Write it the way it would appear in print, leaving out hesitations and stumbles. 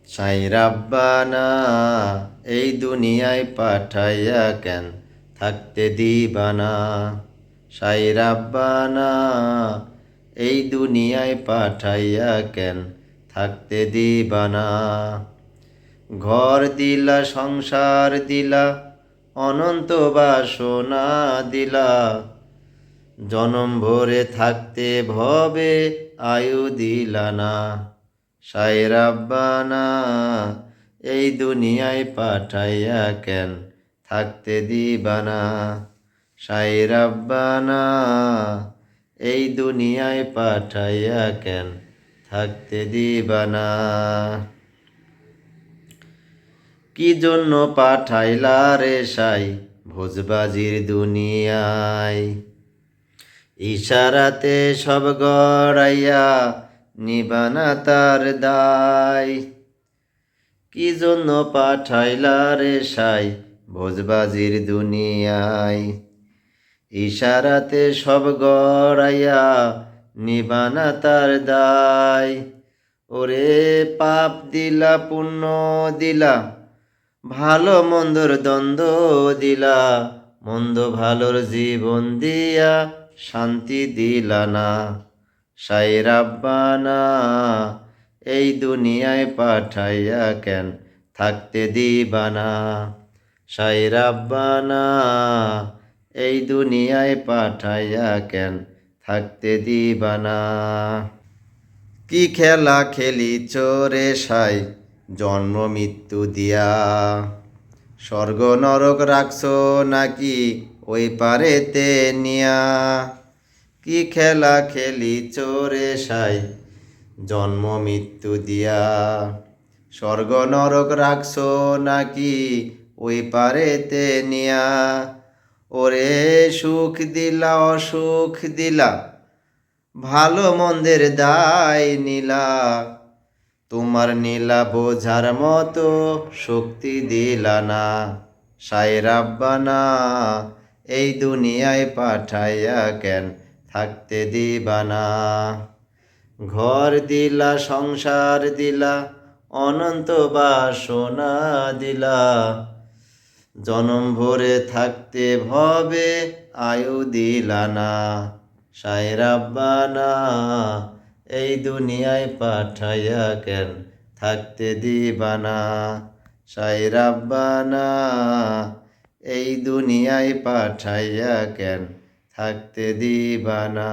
সাই রাব্বানা এই দুনিয়ায় পাঠাইয়া কেন থাকতে দিবানা। সাই রাব্বানা এই দুনিয়ায় পাঠাইয়া কেন থাকতে দিবানা। ঘর দিলা সংসার দিলা অনন্ত বাসনা দিলা, জনম ভরে থাকতে ভবে আয়ু দিলা না। সাই রাব্বানা এই দুনিয়ায় পাঠাইয়া কেন থাকতে দিবানা। সাই রাব্বানা এই দুনিয়ায় পাঠাইয়া কেন থাকতে দিবানা। কি জন্য পাঠাইলা রে সাই ভোজবাজির দুনিয়ায়, ইশারাতে সব গড়াইয়া নিবানা তার দায়। কি জন্য পাঠাইলা রে সাই ভোজবাজির দুনিয়ায়, ইশারাতে সব গড়াইয়া নিবানা তার দায়। ওরে পাপ দিলা পুণ্য দিলা ভালো মন্দর দ্বন্দ্ব দিলা, মন্দ ভালোর জীবন দিয়া শান্তি দিলা না। সাই রাব্বানা এই দুনিয়ায় পাঠাইয়া কেন থাকতে দিবানা। সাই রাব্বানা এই দুনিয়ায় পাঠাইয়া কেন থাকতে দিবানা। কি খেলা খেলিছ রে সাই জন্ম মৃত্যু দিয়া, স্বর্গ নরক রাখছ নাকি ওই পারেতে নিয়া। কি খেলা খেলিছ রে সাই জন্ম মৃত্যু দিয়া, স্বর্গ নরক রাখছ নাকি ওই পারেতে নিয়া। ওরে সুখ দিলা অসুখ দিলা ভালো মন্দের দায় নিলা, তোমার নীলা বোঝার মতো শক্তি দিলা না। সাই রাব্বানা এই দুনিয়ায় পাঠাইয়া কেন থাকতে দিবানা। ঘর দিলা সংসার দিলা অনন্ত বাসনা দিলা, জনম ভরে থাকতে ভবে আয়ু দিলা না। সাই রাব্বানা এই দুনিয়ায় পাঠাইয়া কেন থাকতে দিবানা। সাই রাব্বানা এই দুনিয়ায় পাঠাইয়া কেন থাকতে দিবানা।